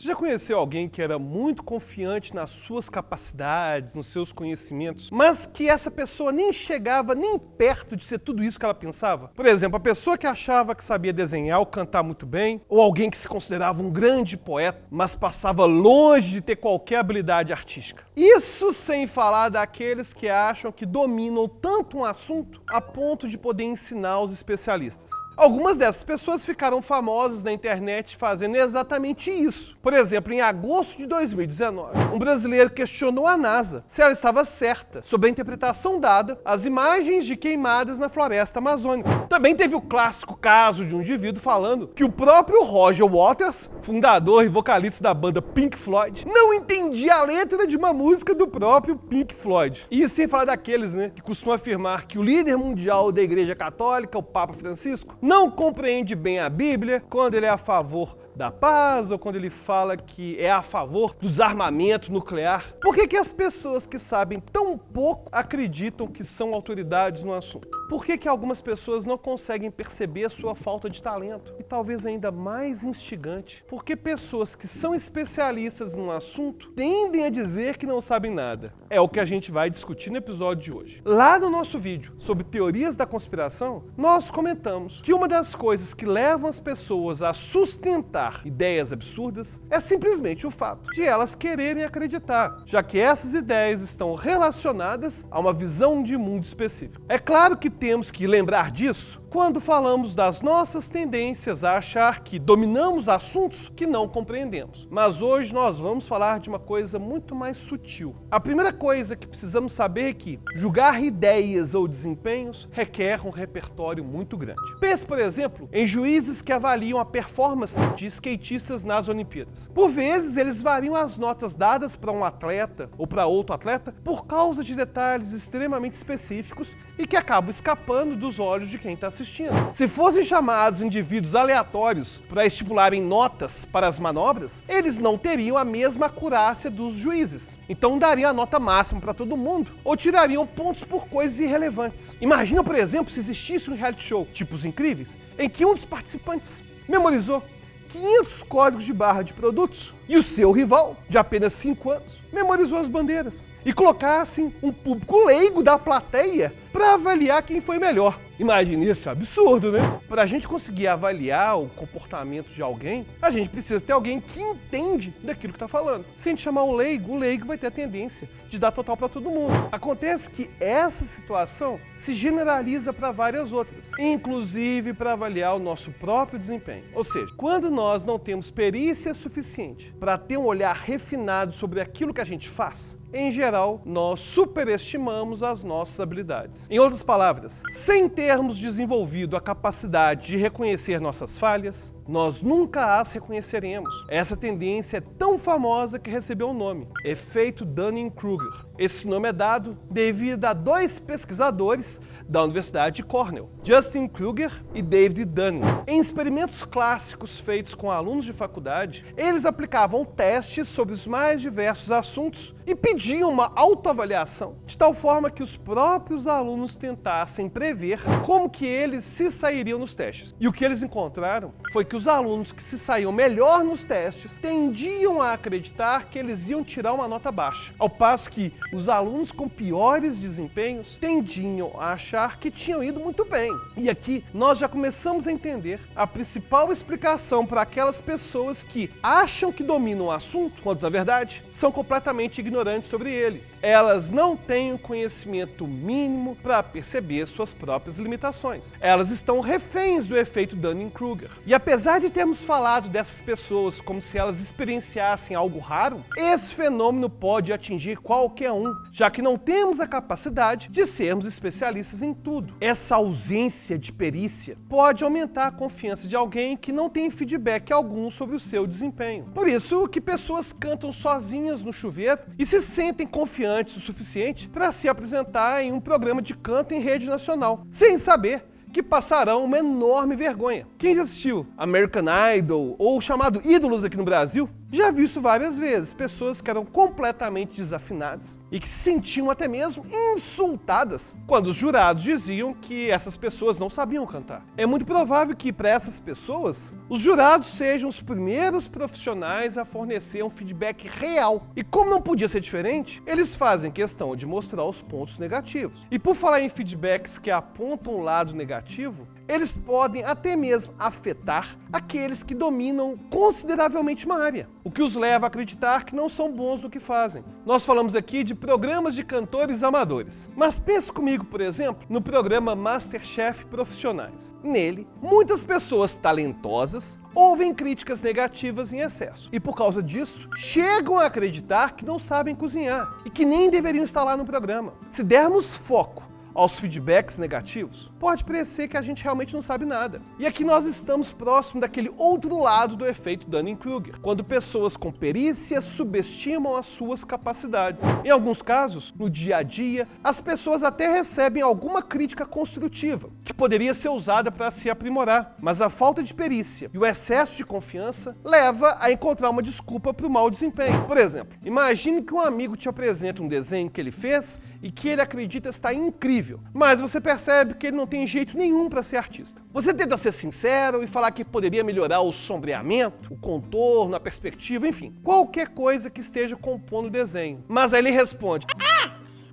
Você já conheceu alguém que era muito confiante nas suas capacidades, nos seus conhecimentos, mas que essa pessoa nem chegava nem perto de ser tudo isso que ela pensava? Por exemplo, a pessoa que achava que sabia desenhar ou cantar muito bem, ou alguém que se considerava um grande poeta, mas passava longe de ter qualquer habilidade artística. Isso sem falar daqueles que acham que dominam tanto um assunto a ponto de poder ensinar os especialistas. Algumas dessas pessoas ficaram famosas na internet fazendo exatamente isso. Por exemplo, em agosto de 2019, um brasileiro questionou a NASA se ela estava certa sobre a interpretação dada às imagens de queimadas na floresta amazônica. Também teve o clássico caso de um indivíduo falando que o próprio Roger Waters, fundador e vocalista da banda Pink Floyd, não entendia a letra de uma música do próprio Pink Floyd. E sem falar daqueles, que costumam afirmar que o líder mundial da Igreja Católica, o Papa Francisco, não compreende bem a Bíblia quando ele é a favor da paz ou quando ele fala que é a favor dos armamentos nuclear. Por que as pessoas que sabem tão pouco acreditam que são autoridades no assunto? Por que algumas pessoas não conseguem perceber a sua falta de talento? E talvez ainda mais instigante, porque pessoas que são especialistas no assunto tendem a dizer que não sabem nada. É o que a gente vai discutir no episódio de hoje. Lá no nosso vídeo sobre teorias da conspiração, nós comentamos que uma das coisas que levam as pessoas a sustentar ideias absurdas é simplesmente o fato de elas quererem acreditar, já que essas ideias estão relacionadas a uma visão de mundo específica. É claro que temos que lembrar disso quando falamos das nossas tendências a achar que dominamos assuntos que não compreendemos. Mas hoje nós vamos falar de uma coisa muito mais sutil. A primeira coisa que precisamos saber é que julgar ideias ou desempenhos requer um repertório muito grande. Pense, por exemplo, em juízes que avaliam a performance de skatistas nas Olimpíadas. Por vezes, eles variam as notas dadas para um atleta ou para outro atleta por causa de detalhes extremamente específicos e que acabam escapando dos olhos de quem está assistindo. Se fossem chamados indivíduos aleatórios para estipularem notas para as manobras, eles não teriam a mesma acurácia dos juízes. Então dariam a nota máxima para todo mundo, ou tirariam pontos por coisas irrelevantes. Imagina, por exemplo, se existisse um reality show, tipo Os Incríveis, em que um dos participantes memorizou 500 códigos de barra de produtos e o seu rival, de apenas 5 anos, memorizou as bandeiras e colocassem um público leigo da plateia para avaliar quem foi melhor. Imagine isso, é um absurdo, né? Para a gente conseguir avaliar o comportamento de alguém, a gente precisa ter alguém que entende daquilo que está falando. Se a gente chamar o leigo vai ter a tendência de dar total para todo mundo. Acontece que essa situação se generaliza para várias outras, inclusive para avaliar o nosso próprio desempenho. Ou seja, quando nós não temos perícia suficiente para ter um olhar refinado sobre aquilo que a gente faz, em geral, nós superestimamos as nossas habilidades. Em outras palavras, sem termos desenvolvido a capacidade de reconhecer nossas falhas, nós nunca as reconheceremos. Essa tendência é tão famosa que recebeu um nome: efeito Dunning-Kruger. Esse nome é dado devido a dois pesquisadores da Universidade de Cornell, Justin Kruger e David Dunning. Em experimentos clássicos feitos com alunos de faculdade, eles aplicavam testes sobre os mais diversos assuntos e pediam uma autoavaliação, de tal forma que os próprios alunos tentassem prever como que eles se sairiam nos testes. E o que eles encontraram foi que os alunos que se saíam melhor nos testes tendiam a acreditar que eles iam tirar uma nota baixa, ao passo que os alunos com piores desempenhos tendiam a achar que tinham ido muito bem. E aqui nós já começamos a entender a principal explicação para aquelas pessoas que acham que dominam o assunto, quando na verdade são completamente ignorantes sobre ele. Elas não têm o conhecimento mínimo para perceber suas próprias limitações. Elas estão reféns do efeito Dunning-Kruger. E apesar de termos falado dessas pessoas como se elas experienciassem algo raro, esse fenômeno pode atingir qualquer um, já que não temos a capacidade de sermos especialistas em tudo. Essa ausência de perícia pode aumentar a confiança de alguém que não tem feedback algum sobre o seu desempenho. Por isso que pessoas cantam sozinhas no chuveiro e se sentem confiantes o suficiente para se apresentar em um programa de canto em rede nacional, sem saber que passarão uma enorme vergonha. Quem já assistiu American Idol ou chamado Ídolos aqui no Brasil, Já vi isso várias vezes, pessoas que eram completamente desafinadas e que se sentiam até mesmo insultadas quando os jurados diziam que essas pessoas não sabiam cantar. É muito provável que para essas pessoas, os jurados sejam os primeiros profissionais a fornecer um feedback real. E como não podia ser diferente, eles fazem questão de mostrar os pontos negativos. E por falar em feedbacks que apontam um lado negativo, eles podem até mesmo afetar aqueles que dominam consideravelmente uma área, o que os leva a acreditar que não são bons no que fazem. Nós falamos aqui de programas de cantores amadores, mas pense comigo, por exemplo, no programa MasterChef Profissionais. Nele, muitas pessoas talentosas ouvem críticas negativas em excesso e, por causa disso, chegam a acreditar que não sabem cozinhar e que nem deveriam estar lá no programa. Se dermos foco aos feedbacks negativos, pode parecer que a gente realmente não sabe nada. E aqui nós estamos próximo daquele outro lado do efeito Dunning-Kruger, quando pessoas com perícia subestimam as suas capacidades. Em alguns casos, no dia a dia, as pessoas até recebem alguma crítica construtiva, que poderia ser usada para se aprimorar, mas a falta de perícia e o excesso de confiança leva a encontrar uma desculpa para o mau desempenho. Por exemplo, imagine que um amigo te apresenta um desenho que ele fez e que ele acredita estar incrível, mas você percebe que ele não tem jeito nenhum para ser artista. Você tenta ser sincero e falar que poderia melhorar o sombreamento, o contorno, a perspectiva, enfim, qualquer coisa que esteja compondo o desenho. Mas aí ele responde: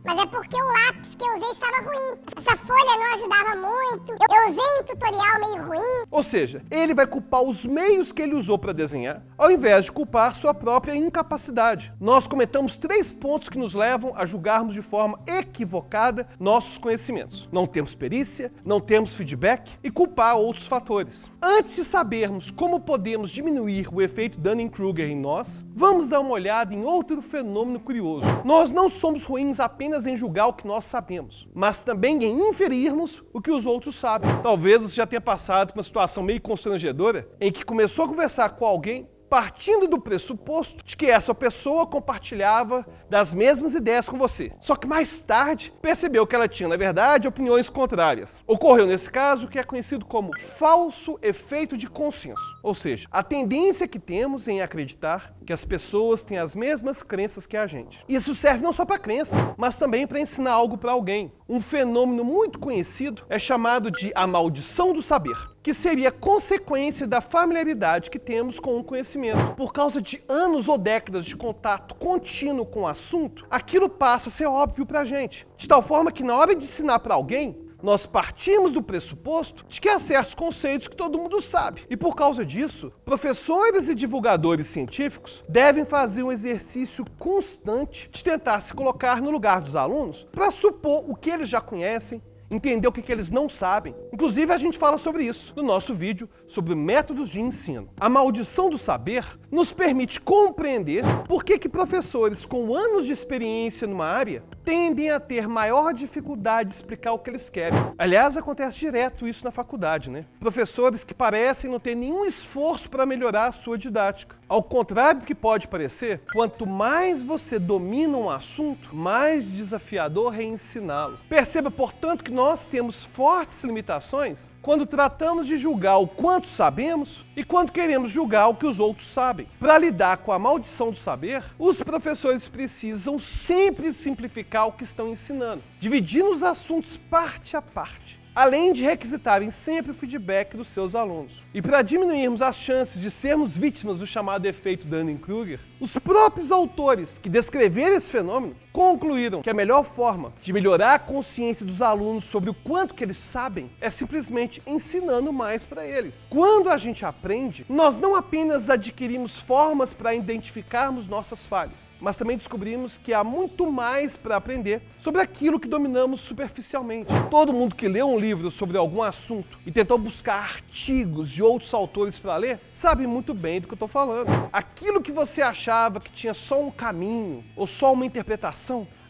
mas é porque o lápis que eu usei estava ruim. Essa folha não ajudava muito. Eu usei um tutorial meio ruim. Ou seja, ele vai culpar os meios que ele usou para desenhar, ao invés de culpar sua própria incapacidade. Nós comentamos 3 pontos que nos levam a julgarmos de forma equivocada nossos conhecimentos. Não temos perícia, não temos feedback e culpar outros fatores. Antes de sabermos como podemos diminuir o efeito Dunning-Kruger em nós, vamos dar uma olhada em outro fenômeno curioso. Nós não somos ruins apenas em julgar o que nós sabemos, mas também em inferirmos o que os outros sabem. Talvez você já tenha passado por uma situação meio constrangedora em que começou a conversar com alguém partindo do pressuposto de que essa pessoa compartilhava das mesmas ideias com você. Só que mais tarde percebeu que ela tinha, na verdade, opiniões contrárias. Ocorreu nesse caso o que é conhecido como falso efeito de consenso, ou seja, a tendência que temos em acreditar que as pessoas têm as mesmas crenças que a gente. Isso serve não só para crença, mas também para ensinar algo para alguém. Um fenômeno muito conhecido é chamado de a maldição do saber, que seria consequência da familiaridade que temos com o conhecimento. Por causa de anos ou décadas de contato contínuo com o assunto, aquilo passa a ser óbvio pra gente. De tal forma que na hora de ensinar para alguém, nós partimos do pressuposto de que há certos conceitos que todo mundo sabe. E por causa disso, professores e divulgadores científicos devem fazer um exercício constante de tentar se colocar no lugar dos alunos para supor o que eles já conhecem, entender o que eles não sabem. Inclusive, a gente fala sobre isso no nosso vídeo sobre métodos de ensino. A maldição do saber nos permite compreender por que professores com anos de experiência numa área tendem a ter maior dificuldade de explicar o que eles querem. Aliás, acontece direto isso na faculdade, né? Professores que parecem não ter nenhum esforço para melhorar a sua didática. Ao contrário do que pode parecer, quanto mais você domina um assunto, mais desafiador é ensiná-lo. Perceba, portanto, que nós temos fortes limitações quando tratamos de julgar o quanto sabemos e quando queremos julgar o que os outros sabem. Para lidar com a maldição do saber, os professores precisam sempre simplificar o que estão ensinando, dividindo os assuntos parte a parte, além de requisitarem sempre o feedback dos seus alunos. E para diminuirmos as chances de sermos vítimas do chamado efeito Dunning-Kruger, os próprios autores que descreveram esse fenômeno concluíram que a melhor forma de melhorar a consciência dos alunos sobre o quanto que eles sabem é simplesmente ensinando mais para eles. Quando a gente aprende, nós não apenas adquirimos formas para identificarmos nossas falhas, mas também descobrimos que há muito mais para aprender sobre aquilo que dominamos superficialmente. Todo mundo que leu um livro sobre algum assunto e tentou buscar artigos de outros autores para ler, sabe muito bem do que eu estou falando. Aquilo que você achava que tinha só um caminho ou só uma interpretação,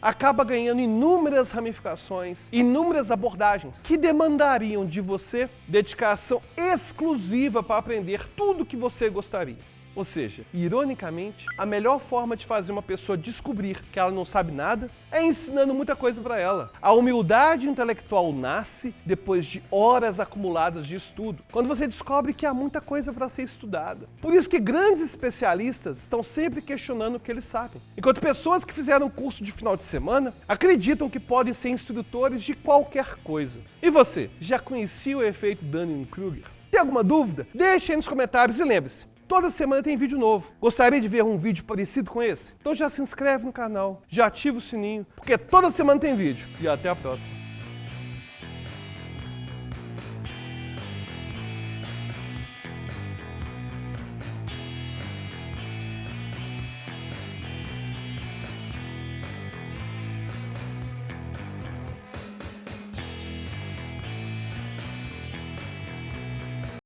acaba ganhando inúmeras ramificações, inúmeras abordagens que demandariam de você dedicação exclusiva para aprender tudo o que você gostaria. Ou seja, ironicamente, a melhor forma de fazer uma pessoa descobrir que ela não sabe nada é ensinando muita coisa para ela. A humildade intelectual nasce depois de horas acumuladas de estudo, quando você descobre que há muita coisa para ser estudada. Por isso que grandes especialistas estão sempre questionando o que eles sabem, enquanto pessoas que fizeram curso de final de semana acreditam que podem ser instrutores de qualquer coisa. E você, já conhecia o efeito Dunning-Kruger? Tem alguma dúvida? Deixe aí nos comentários e lembre-se, toda semana tem vídeo novo. Gostaria de ver um vídeo parecido com esse? Então já se inscreve no canal, já ativa o sininho, porque toda semana tem vídeo. E até a próxima.